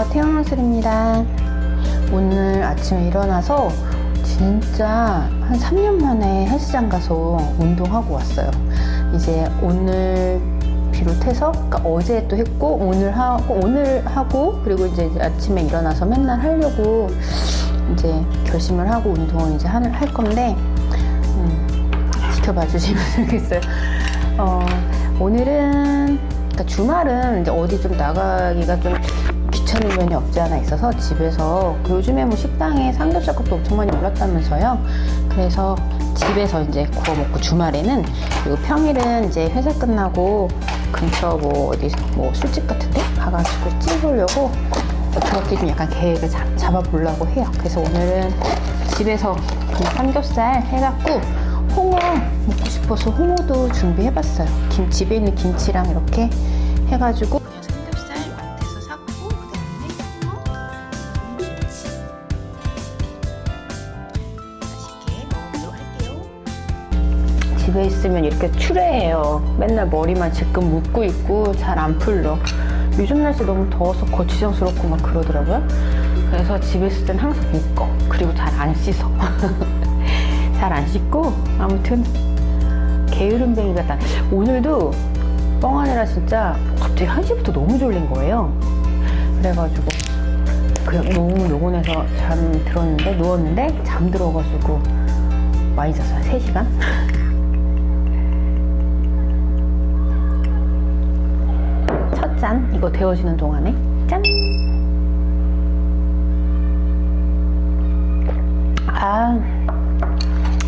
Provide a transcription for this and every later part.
안녕하세요, 태어나슬입니다. 오늘 아침에 일어나서 진짜 한 3년 만에 헬스장 가서 운동하고 왔어요. 이제 오늘 비롯해서, 그러니까 어제 또 했고 오늘 하고 그리고 이제 아침에 일어나서 맨날 하려고 이제 결심을 하고 운동을 이제 할 건데 지켜봐 주시면 좋겠어요. 오늘은, 그러니까 주말은 이제 어디 좀 나가기가 좀 귀찮은 면이 없지 않아 있어서 집에서, 요즘에 뭐 식당에 삼겹살 값도 엄청 많이 올랐다면서요. 그래서 집에서 이제 구워 먹고, 주말에는, 그리고 평일은 이제 회사 끝나고 근처 뭐 어디 뭐 술집 같은데 가가지고 찌보려고 그렇게 좀 약간 계획을 잡아보려고 해요. 그래서 오늘은 집에서 그냥 삼겹살 해갖고 홍어 먹고 싶어서 홍어도 준비해봤어요. 집에 있는 김치랑 이렇게 해가지고 그냥 삼겹살 마트에서 샀고, 그 다음에 홍어, 김치 맛있게 먹어보도록 할게요. 집에 있으면 이렇게 추레해요. 맨날 머리만 지금 묶고 있고 잘 안 풀려. 요즘 날씨 너무 더워서 거추장스럽고 막 그러더라고요. 그래서 집에 있을 땐 항상 묶어. 그리고 잘 안 씻어. 잘 안 씻고, 아무튼 게으름뱅이 같다. 오늘도 뻥하느라 진짜 갑자기 1시부터 너무 졸린 거예요. 그래가지고 그냥 너무 노곤해서 누웠는데 잠들어가지고 많이 잤어요. 3시간? 첫 잔, 이거 데워지는 동안에 짠!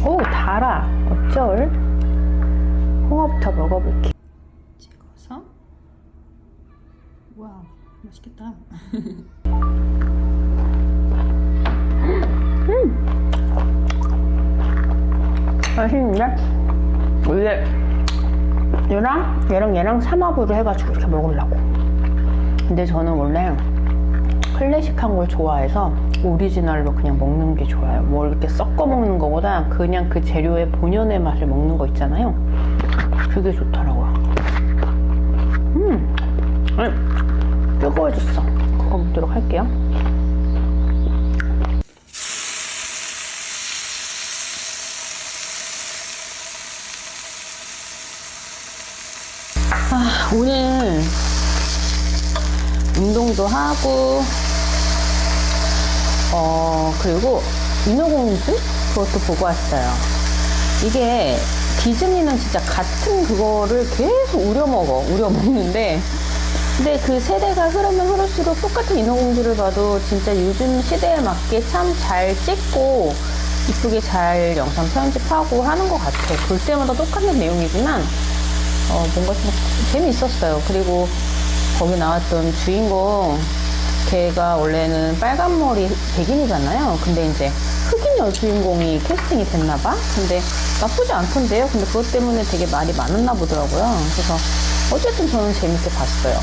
오, 달아. 어쩔? 홍어부터 먹어볼게. 찍어서. 와, 맛있겠다. 맛있는데? 원래 얘랑 삼합으로 해가지고 이렇게 먹으려고. 근데 저는 원래 클래식한 걸 좋아해서 오리지널로 그냥 먹는 게 좋아요. 뭐 이렇게 섞어 먹는 거보다 그냥 그 재료의 본연의 맛을 먹는 거 있잖아요. 그게 좋더라고요. 뜨거워졌어. 그거 먹도록 할게요. 오늘 운동도 하고, 그리고 인어공주? 그것도 보고 왔어요. 이게 디즈니는 진짜 같은 그거를 계속 우려먹는데, 근데 그 세대가 흐르면 흐를수록 똑같은 인어공주를 봐도 진짜 요즘 시대에 맞게 참 잘 찍고 이쁘게 잘 영상 편집하고 하는 것 같아요. 볼 때마다 똑같은 내용이지만 뭔가 좀 재미있었어요. 그리고 거기 나왔던 주인공, 걔가 원래는 빨간 머리 백인이잖아요. 근데 이제 흑인 여주인공이 캐스팅이 됐나봐? 근데 나쁘지 않던데요? 근데 그것 때문에 되게 말이 많았나 보더라고요. 그래서 어쨌든 저는 재밌게 봤어요.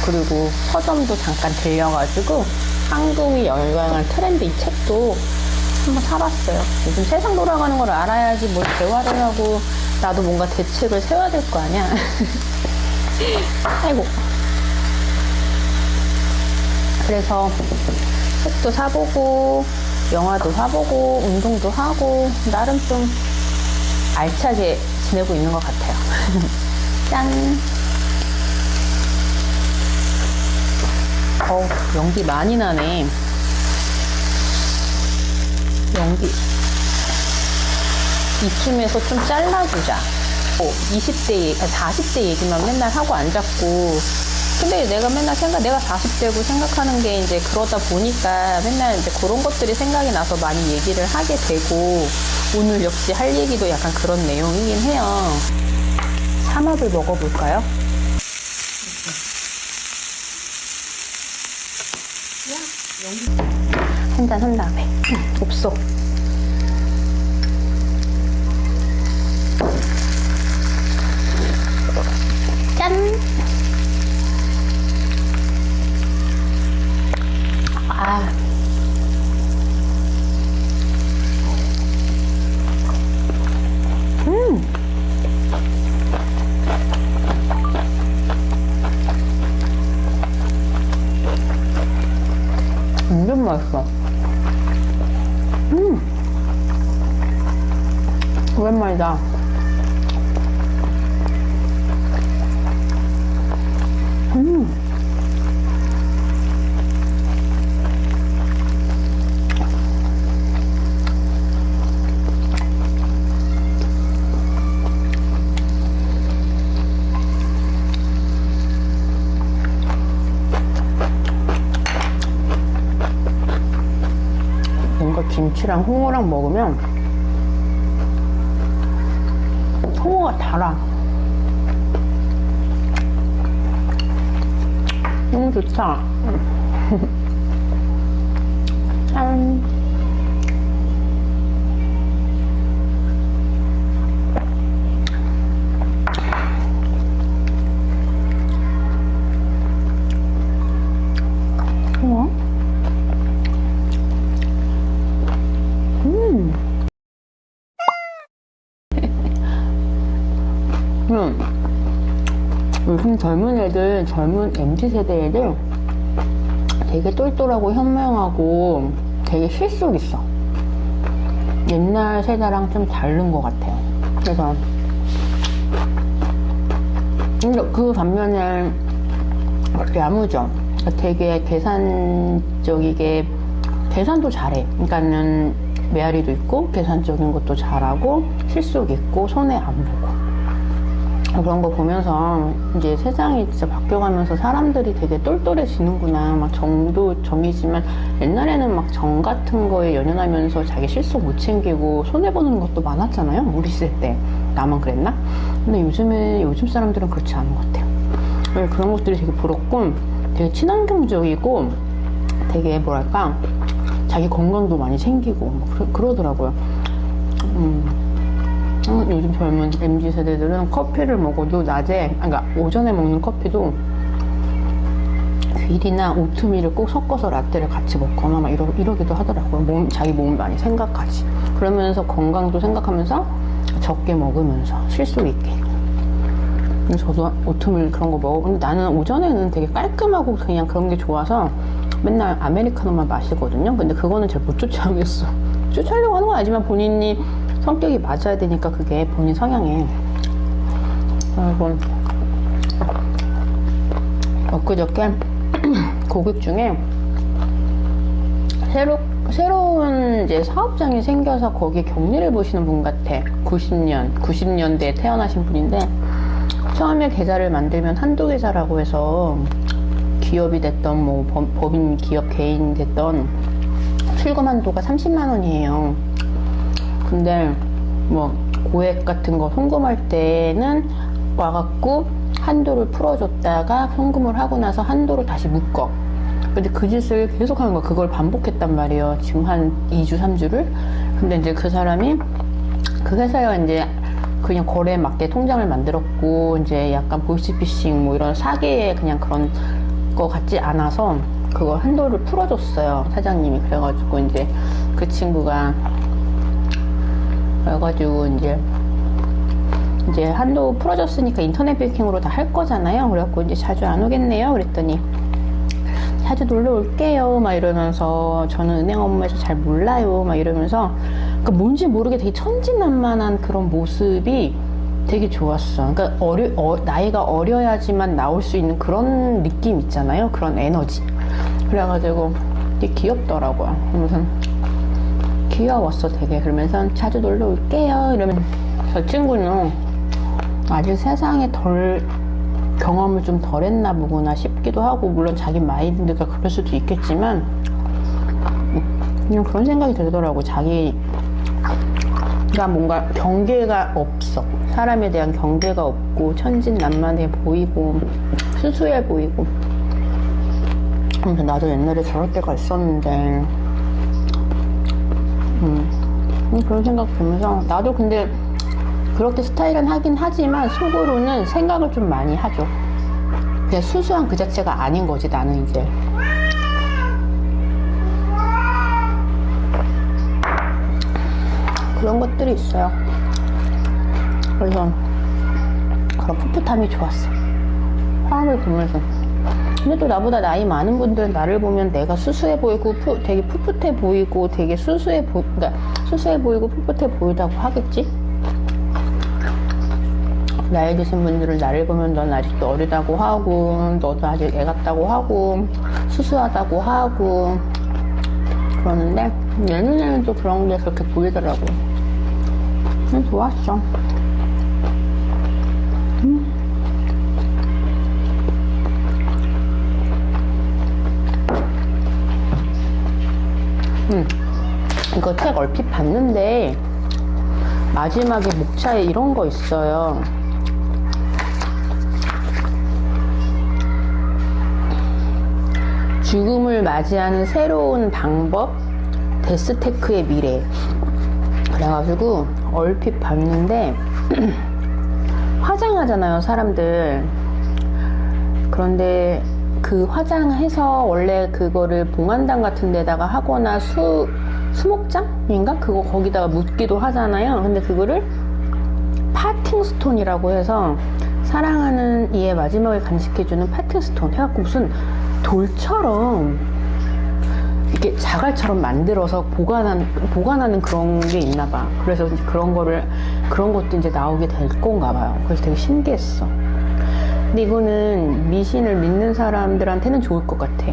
그리고 서점도 잠깐 들려가지고 한국이 열광할 트렌드 이 책도 한번 사봤어요. 요즘 세상 돌아가는 걸 알아야지 뭘 대화를 하고 나도 뭔가 대책을 세워야 될 거 아니야. 아이고. 그래서 책도 사보고 영화도 사보고 운동도 하고 나름 좀 알차게 지내고 있는 것 같아요. 짠! 연기 많이 나네. 연기 이쯤에서 좀 잘라주자. 40대 얘기만 맨날 하고 앉았고, 근데 내가 맨날 내가 40대고 생각하는 게 이제 그러다 보니까 맨날 이제 그런 것들이 생각이 나서 많이 얘기를 하게 되고, 오늘 역시 할 얘기도 약간 그런 내용이긴 해요. 삼합을 먹어볼까요? 한 잔 한 다음에. 없어. 짠! 음. 뭔가 김치랑 홍어랑 먹으면 홍어가 달아. 너무 좋다. 짠. 홍어? 요즘 젊은 애들, 젊은 MZ세대 애들 되게 똘똘하고 현명하고 되게 실속 있어. 옛날 세대랑 좀 다른 것 같아요. 그래서 그 반면에 야무져. 되게 계산적이게 계산도 잘해. 그러니까는 메아리도 있고 계산적인 것도 잘하고 실속 있고 손해 안 보고. 그런 거 보면서 이제 세상이 진짜 바뀌어가면서 사람들이 되게 똘똘해지는구나. 막 정도 정이지만 옛날에는 막 정 같은 거에 연연하면서 자기 실속 못 챙기고 손해보는 것도 많았잖아요. 우리 시대 때. 나만 그랬나? 근데 요즘 사람들은 그렇지 않은 것 같아요. 그런 것들이 되게 부럽고 되게 친환경적이고 되게 뭐랄까 자기 건강도 많이 챙기고 뭐 그러더라고요. 요즘 젊은 MZ세대들은 커피를 먹어도 낮에, 그러니까 오전에 먹는 커피도 귤이나 오트밀을 꼭 섞어서 라떼를 같이 먹거나 막 이러기도 하더라고요. 자기 몸을 많이 생각하지. 그러면서 건강도 생각하면서 적게 먹으면서 실속 있게. 저도 오트밀 그런 거 먹어. 나는 오전에는 되게 깔끔하고 그냥 그런 게 좋아서 맨날 아메리카노만 마시거든요. 근데 그거는 잘 못 쫓아가겠어. 쫓아가려고 하는 건 아니지만 본인이 성격이 맞아야 되니까 그게 본인 성향에. 그리고 엊그저께 고객 중에 새로운 이제 사업장이 생겨서 거기에 격리를 보시는 분 같아. 90년대에 태어나신 분인데 처음에 계좌를 만들면 한도 계좌라고 해서 기업이 됐던 뭐 법인 기업 개인 됐던 출금 한도가 30만 원이에요. 근데 뭐 고액 같은 거 송금할 때는 와갖고 한도를 풀어줬다가 송금을 하고 나서 한도를 다시 묶어. 근데 그 짓을 계속 하는 거야. 그걸 반복했단 말이에요. 지금 한 2주, 3주를. 근데 이제 그 사람이 그 회사가 이제 그냥 거래에 맞게 통장을 만들었고 이제 약간 보이스피싱 뭐 이런 사기에 그냥 그런 거 같지 않아서 그거 한도를 풀어줬어요. 사장님이. 그래가지고 이제 그 친구가 그래가지고 이제 한도 풀어줬으니까 인터넷 뱅킹으로 다 할 거잖아요. 그래갖고 이제 자주 안 오겠네요. 그랬더니 자주 놀러 올게요. 막 이러면서 저는 은행 업무에서 잘 몰라요. 막 이러면서 그러니까 뭔지 모르게 되게 천진난만한 그런 모습이 되게 좋았어. 그러니까 나이가 어려야지만 나올 수 있는 그런 느낌 있잖아요. 그런 에너지. 그래가지고 되게 귀엽더라고요. 그러면서 귀여웠어 되게. 그러면서 자주 놀러 올게요 이러면 저 친구는 아직 세상에 경험을 좀 덜 했나 보구나 싶기도 하고, 물론 자기 마인드가 그럴 수도 있겠지만 그냥 그런 생각이 들더라고. 자기가 뭔가 경계가 없어. 사람에 대한 경계가 없고 천진난만해 보이고 수수해 보이고. 그래서 나도 옛날에 저럴 때가 있었는데 그런 생각 들면서 나도 근데 그렇게 스타일은 하긴 하지만 속으로는 생각을 좀 많이 하죠. 그냥 수수한 그 자체가 아닌 거지 나는 이제. 그런 것들이 있어요. 그래서 그런 풋풋함이 좋았어. 사람을 보면서. 근데 또 나보다 나이 많은 분들은 나를 보면 내가 수수해 보이고 되게 풋풋해 보이고 되게 그러니까 수수해 보이고 풋풋해 보이다고 하겠지? 나이 드신 분들은 나를 보면 넌 아직도 어리다고 하고, 너도 아직 애 같다고 하고, 수수하다고 하고, 그러는데, 내 눈에는 또 그런 게 그렇게 보이더라고. 좋았어. 이거 책 얼핏 봤는데 마지막에 목차에 이런 거 있어요. 죽음을 맞이하는 새로운 방법, 데스테크의 미래. 그래가지고 얼핏 봤는데 화장하잖아요, 사람들. 그런데 그 화장해서 원래 그거를 봉안당 같은 데다가 하거나 수목장인가? 그거 거기다가 묻기도 하잖아요. 근데 그거를 파팅스톤이라고 해서 사랑하는 이의 마지막을 간직해주는 파팅스톤 해갖고 무슨 돌처럼 이렇게 자갈처럼 만들어서 보관하는 그런 게 있나봐. 그래서 그런 것도 이제 나오게 될 건가 봐요. 그래서 되게 신기했어. 근데 이거는 미신을 믿는 사람들한테는 좋을 것 같아.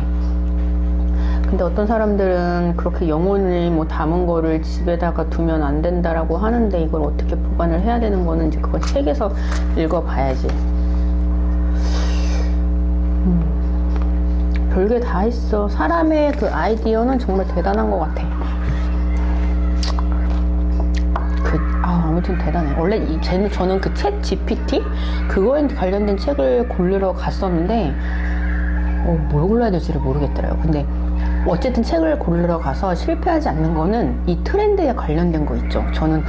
근데 어떤 사람들은 그렇게 영혼을 뭐 담은 거를 집에다가 두면 안 된다라고 하는데 이걸 어떻게 보관을 해야 되는 거는 이제 그걸 책에서 읽어봐야지. 별게 다 있어. 사람의 그 아이디어는 정말 대단한 것 같아. 아무튼 대단해. 원래 저는 그 챗 GPT 그거에 관련된 책을 고르러 갔었는데 뭘 골라야 될지를 모르겠더라고요. 근데 어쨌든 책을 고르러 가서 실패하지 않는 거는 이 트렌드에 관련된 거 있죠. 저는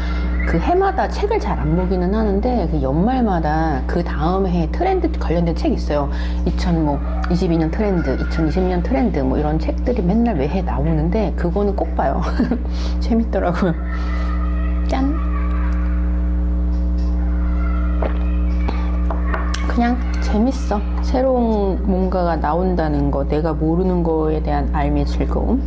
그 해마다 책을 잘 안 보기는 하는데 그 연말마다 그 다음 해 트렌드 관련된 책이 있어요. 2022년 트렌드, 2020년 트렌드 뭐 이런 책들이 맨날 매해 나오는데 그거는 꼭 봐요. 재밌더라고요. 짠! 그냥 재밌어. 새로운 뭔가가 나온다는 거, 내가 모르는 거에 대한 알미의 즐거움.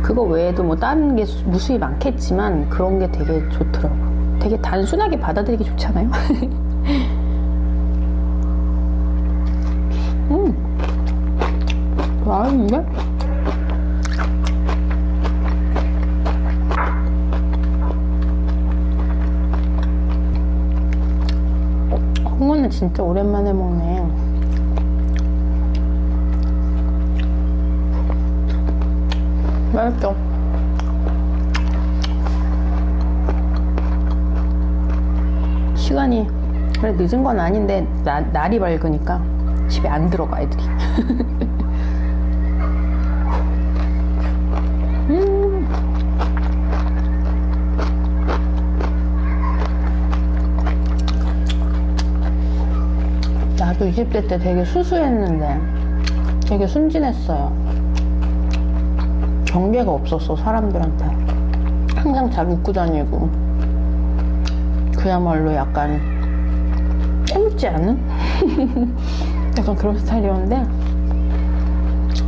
그거 외에도 뭐 다른 게 무수히 많겠지만 그런 게 되게 좋더라고. 되게 단순하게 받아들이기 좋잖아요. 맛있는데? 홍어는 진짜 오랜만에 먹네. 맛있죠? 시간이 그래 늦은 건 아닌데 날이 밝으니까 집에 안 들어가 애들이. 나도 20대 때 되게 수수했는데 되게 순진했어요. 경계가 없었어, 사람들한테. 항상 잘 웃고 다니고 그야말로 약간 깨묻지 않은? 약간 그런 스타일이었는데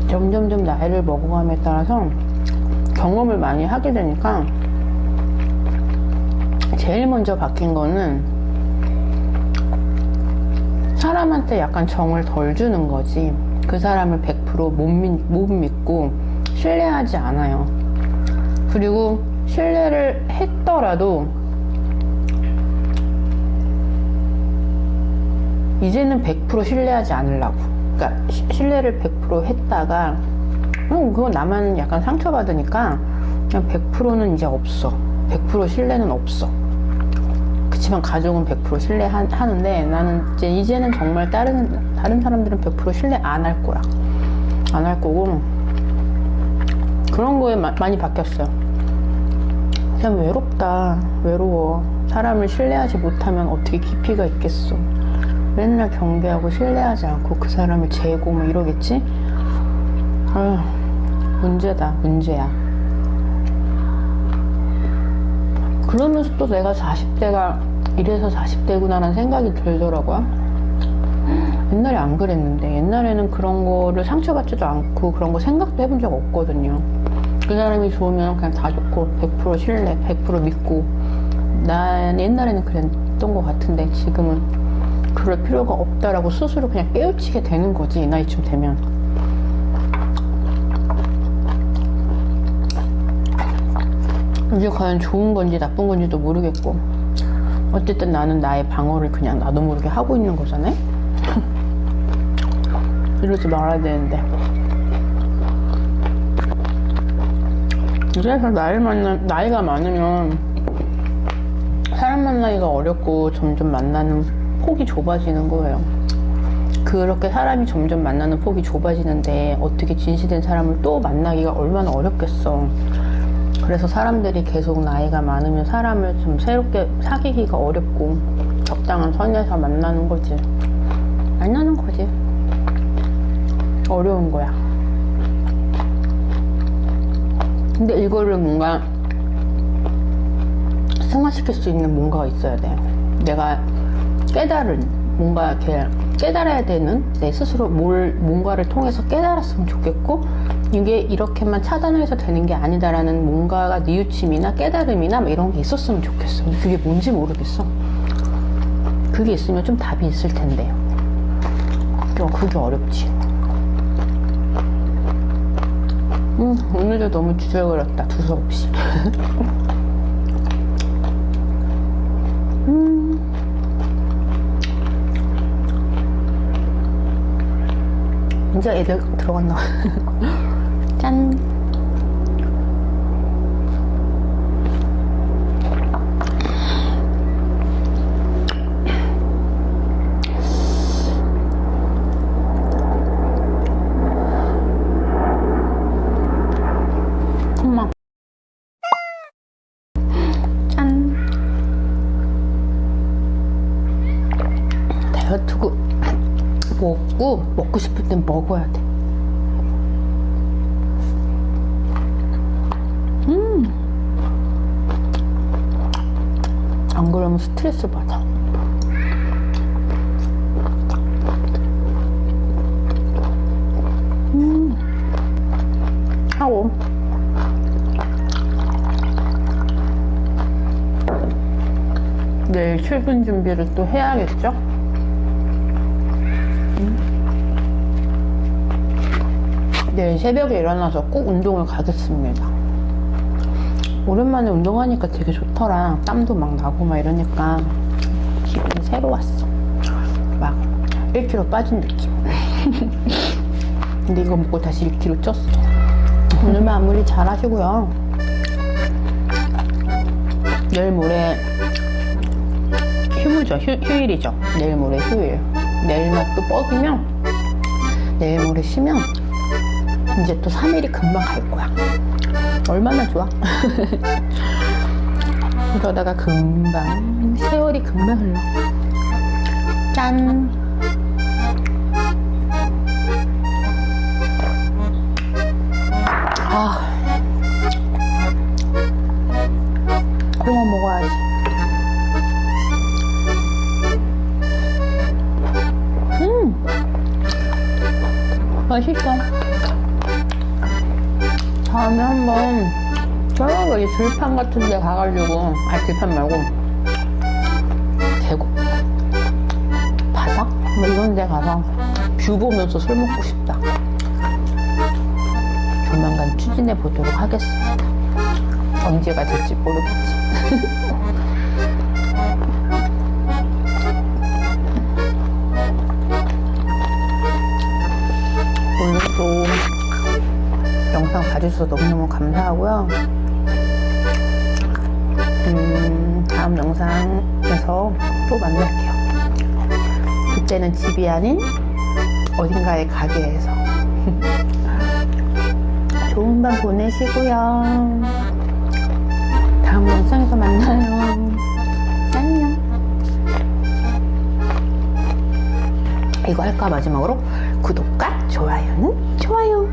점점점 나이를 먹어감에 따라서 경험을 많이 하게 되니까 제일 먼저 바뀐 거는 사람한테 약간 정을 덜 주는 거지. 그 사람을 100% 못 믿고 신뢰하지 않아요. 그리고 신뢰를 했더라도 이제는 100% 신뢰하지 않으려고. 그러니까 신뢰를 100% 했다가 그건 나만 약간 상처받으니까 그냥 100%는 이제 없어. 100% 신뢰는 없어. 그치만 가족은 100% 신뢰하는데 나는 이제는 정말 다른 사람들은 100% 신뢰 안 할 거야. 안 할 거고 그런 거에 많이 바뀌었어요. 그냥 외롭다. 외로워. 사람을 신뢰하지 못하면 어떻게 깊이가 있겠어. 맨날 경계하고 신뢰하지 않고 그 사람을 재고 뭐 이러겠지? 아휴, 문제다. 문제야. 그러면서 또 내가 40대가 이래서 40대구나라는 생각이 들더라고요. 옛날에 안 그랬는데 옛날에는 그런 거를 상처받지도 않고 그런 거 생각도 해본 적 없거든요. 그 사람이 좋으면 그냥 다 좋고 100% 신뢰, 100% 믿고 난 옛날에는 됐던 것 같은데 지금은 그럴 필요가 없다라고 스스로 그냥 깨우치게 되는 거지, 이 나이쯤 되면. 이게 과연 좋은 건지 나쁜 건지도 모르겠고, 어쨌든 나는 나의 방어를 그냥 나도 모르게 하고 있는 거잖아요. 이러지 말아야 되는데. 그래서 나이가 많으면 사람 만나기가 어렵고 점점 만나는 폭이 좁아지는 거예요. 그렇게 사람이 점점 만나는 폭이 좁아지는데 어떻게 진실된 사람을 또 만나기가 얼마나 어렵겠어. 그래서 사람들이 계속 나이가 많으면 사람을 좀 새롭게 사귀기가 어렵고 적당한 선에서 만나는 거지. 어려운 거야. 근데 이거를 뭔가 승화시킬 수 있는 뭔가가 있어야 돼요. 내가 뭔가 이렇게 깨달아야 되는, 내 스스로 뭔가를 통해서 깨달았으면 좋겠고, 이게 이렇게만 차단해서 되는 게 아니다라는 뭔가가 뉘우침이나 깨달음이나 이런 게 있었으면 좋겠어. 근데 그게 뭔지 모르겠어. 그게 있으면 좀 답이 있을 텐데요. 그게 어렵지. 오늘도 너무 주저거렸다, 두서없이. 이제 애들 들어갔나? 짠! 엄마. 짠! 다이어트고 먹고 싶을 땐 먹어야 돼. 안 그러면 스트레스 받아. 하고 내일 출근 준비를 또 해야겠죠? 내일 새벽에 일어나서 꼭 운동을 가겠습니다. 오랜만에 운동하니까 되게 좋더라. 땀도 막 나고 막 이러니까 기분이 새로웠어. 막 1kg 빠진 느낌. 근데 이거 먹고 다시 1kg 쪘어. 오늘 마무리 잘 하시고요. 내일 모레 휴일이죠. 내일 모레 휴일. 내일만 또 뻗으면, 내일 모레 쉬면 이제 또 3일이 금방 갈 거야. 얼마나 좋아. 그러다가 금방 세월이 금방 흘러. 짠. 그만 먹어야지. 맛있어. 다음에 한번 저기 들판 같은 데 가가지고, 들판 말고 계곡, 바닥? 뭐 이런 데 가서 뷰 보면서 술 먹고 싶다. 조만간 추진해 보도록 하겠습니다. 언제가 될지 모르겠지. 오늘도 영상 봐주셔서 너무너무 감사하고요. 다음 영상에서 또 만날게요. 그때는 집이 아닌 어딘가의 가게에서. 좋은 밤 보내시고요. 다음 영상에서 만나요. 안녕. 이거 할까? 마지막으로 구독과 좋아요는 좋아요.